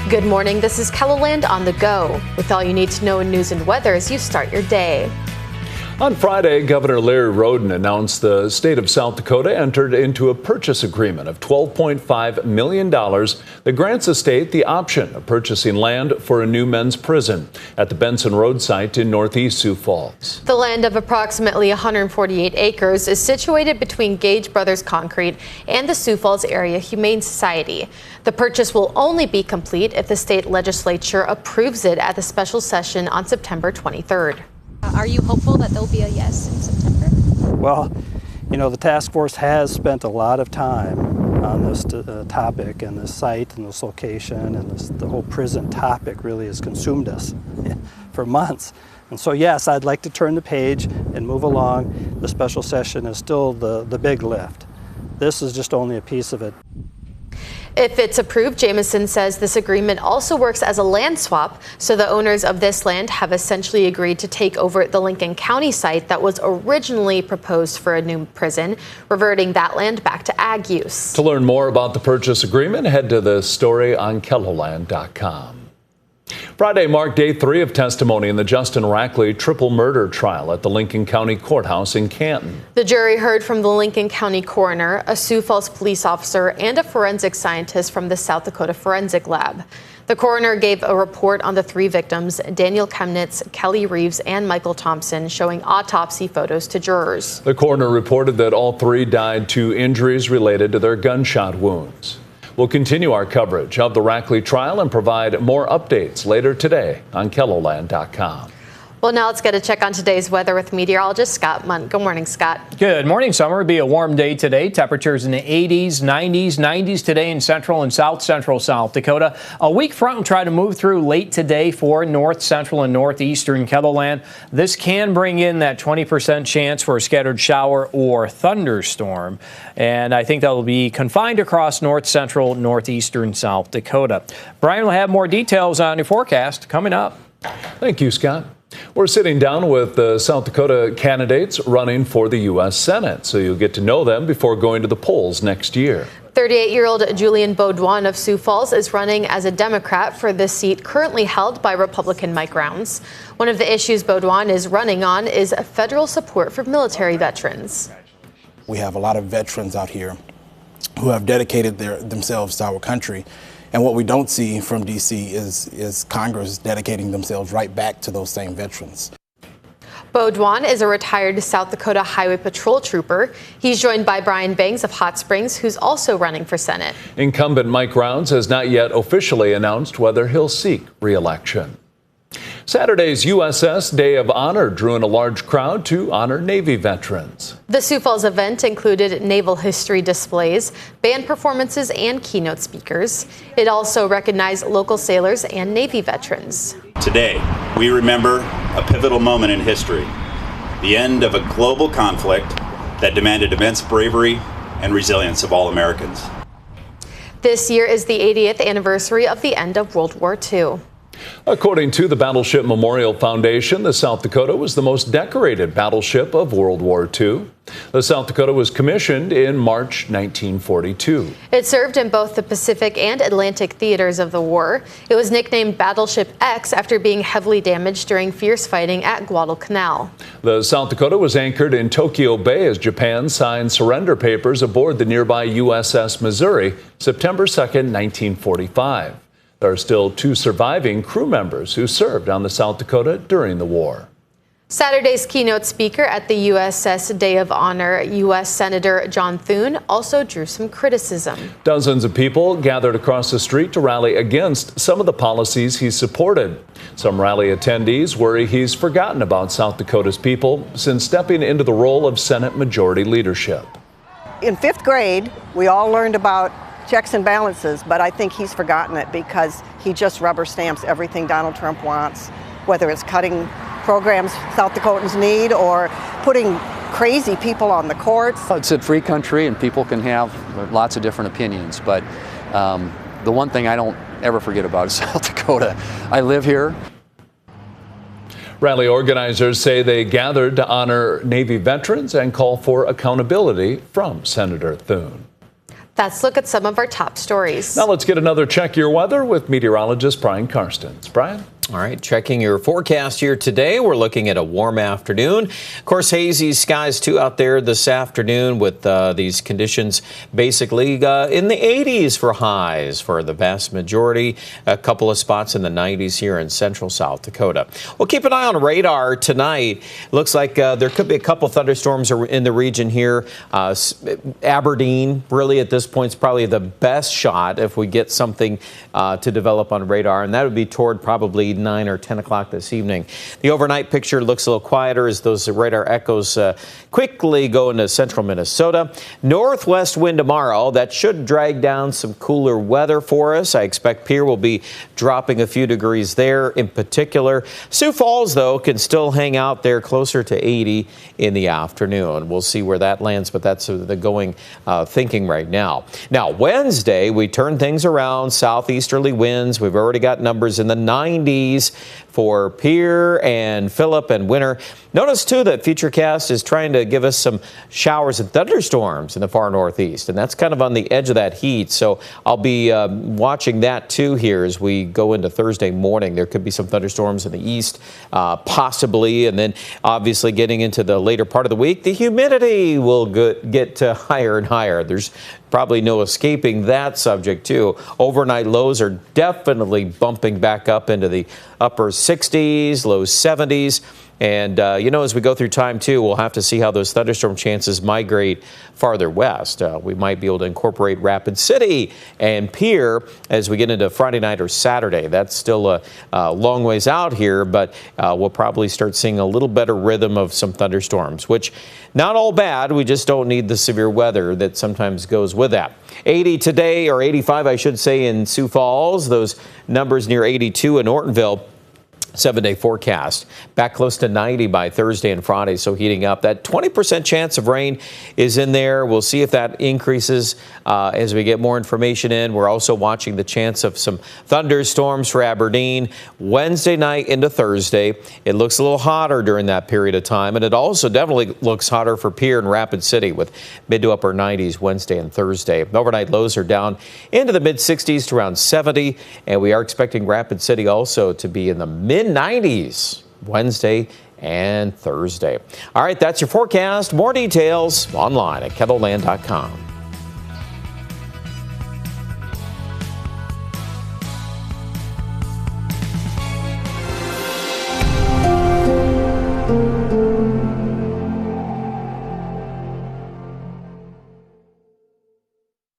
Good morning, this is KELOLAND on the go, with all you need to know in news and weather as you start your day. On Friday, Governor Larry Roden announced the state of South Dakota entered into a purchase agreement of $12.5 million that grants the state the option of purchasing land for a new men's prison at the Benson Road site in northeast Sioux Falls. The land of approximately 148 acres is situated between Gage Brothers Concrete and the Sioux Falls Area Humane Society. The purchase will only be complete if the state legislature approves it at the special session on September 23rd. Are you hopeful that there'll be a yes in September? Well, you know, the task force has spent a lot of time on this topic and this site and this location, and the whole prison topic really has consumed us for months. And so, yes, I'd like to turn the page and move along. The special session is still the big lift. This is just only a piece of it. If it's approved, Jamison says this agreement also works as a land swap, so the owners of this land have essentially agreed to take over the Lincoln County site that was originally proposed for a new prison, reverting that land back to ag use. To learn more about the purchase agreement, head to the story on KELOLAND.com. Friday marked day 3 of testimony in the Justin Rackley triple murder trial at the Lincoln County Courthouse in Canton. The jury heard from the Lincoln County coroner, a Sioux Falls police officer, and a forensic scientist from the South Dakota Forensic Lab. The coroner gave a report on the 3 victims, Daniel Chemnitz, Kelly Reeves, and Michael Thompson, showing autopsy photos to jurors. The coroner reported that all 3 died to injuries related to their gunshot wounds. We'll continue our coverage of the Rackley trial and provide more updates later today on KELOLAND.com. Well, now let's get a check on today's weather with meteorologist Scott Munt. Good morning, Scott. Good morning, Summer. It'll be a warm day today. Temperatures in the 80s, 90s today in central and south central South Dakota. A weak front will try to move through late today for north central and northeastern KELOLAND. This can bring in that 20% chance for a scattered shower or thunderstorm. And I think that will be confined across north central, northeastern South Dakota. Brian will have more details on your forecast coming up. Thank you, Scott. We're sitting down with the South Dakota candidates running for the U.S. Senate, so you'll get to know them before going to the polls next year. 38-year-old Julian Beaudoin of Sioux Falls is running as a Democrat for the seat currently held by Republican Mike Rounds. One of the issues Beaudoin is running on is federal support for military veterans. We have a lot of veterans out here who have dedicated themselves to our country. And what we don't see from D.C. is Congress dedicating themselves right back to those same veterans. Beaudoin is a retired South Dakota Highway Patrol trooper. He's joined by Brian Bangs of Hot Springs, who's also running for Senate. Incumbent Mike Rounds has not yet officially announced whether he'll seek re-election. Saturday's USS Day of Honor drew in a large crowd to honor Navy veterans. The Sioux Falls event included naval history displays, band performances, and keynote speakers. It also recognized local sailors and Navy veterans. Today, we remember a pivotal moment in history, the end of a global conflict that demanded immense bravery and resilience of all Americans. This year is the 80th anniversary of the end of World War II. According to the Battleship Memorial Foundation, the South Dakota was the most decorated battleship of World War II. The South Dakota was commissioned in March 1942. It served in both the Pacific and Atlantic theaters of the war. It was nicknamed Battleship X after being heavily damaged during fierce fighting at Guadalcanal. The South Dakota was anchored in Tokyo Bay as Japan signed surrender papers aboard the nearby USS Missouri, September 2, 1945. There are still 2 surviving crew members who served on the South Dakota during the war. Saturday's keynote speaker at the USS Day of Honor, U.S. Senator Sen Thun, also drew some criticism. Dozens of people gathered across the street to rally against some of the policies he supported. Some rally attendees worry he's forgotten about South Dakota's people since stepping into the role of Senate Majority Leadership. In 5th grade, we all learned about checks and balances, but I think he's forgotten it because he just rubber stamps everything Donald Trump wants, whether it's cutting programs South Dakotans need or putting crazy people on the courts. It's a free country and people can have lots of different opinions, but the one thing I don't ever forget about is South Dakota. I live here. Rally organizers say they gathered to honor Navy veterans and call for accountability from Senator Thun. Let's look at some of our top stories. Now let's get another Check Your Weather with meteorologist Brian Karstens. Brian? All right, checking your forecast here today. We're looking at a warm afternoon. Of course, hazy skies too out there this afternoon with these conditions basically in the 80s for highs for the vast majority. A couple of spots in the 90s here in central South Dakota. We'll keep an eye on radar tonight. Looks like there could be a couple thunderstorms in the region here. Aberdeen, really at this point, is probably the best shot if we get something to develop on radar, and that would be toward probably 9 or 10 o'clock this evening. The overnight picture looks a little quieter as those radar echoes quickly go into central Minnesota. Northwest wind tomorrow. That should drag down some cooler weather for us. I expect Pierre will be dropping a few degrees there in particular. Sioux Falls, though, can still hang out there closer to 80 in the afternoon. We'll see where that lands, but that's the going thinking right now. Now, Wednesday, we turn things around. Southeasterly winds. We've already got numbers in the 90s for Pierre and Phillip and Winter. Notice, too, that Futurecast is trying to give us some showers and thunderstorms in the far northeast, and that's kind of on the edge of that heat. So I'll be watching that, too, here as we go into Thursday morning. There could be some thunderstorms in the east, possibly, and then obviously getting into the later part of the week, the humidity will get higher and higher. There's probably no escaping that subject, too. Overnight lows are definitely bumping back up into the upper 60s, low 70s. And, as we go through time, too, we'll have to see how those thunderstorm chances migrate farther west. We might be able to incorporate Rapid City and Pierre as we get into Friday night or Saturday. That's still a long ways out here, but we'll probably start seeing a little better rhythm of some thunderstorms, which not all bad. We just don't need the severe weather that sometimes goes with that. 80 today, or 85, I should say, in Sioux Falls. Those numbers near 82 in Ortonville. 7-day forecast. Back close to 90 by Thursday and Friday, so heating up. That 20% chance of rain is in there. We'll see if that increases as we get more information in. We're also watching the chance of some thunderstorms for Aberdeen Wednesday night into Thursday. It looks a little hotter during that period of time, and it also definitely looks hotter for Pierre and Rapid City with mid to upper 90s Wednesday and Thursday. Overnight lows are down into the mid 60s to around 70, and we are expecting Rapid City also to be in the mid 90s Wednesday and Thursday. All right, that's your forecast. More details online at KETLELAND.com.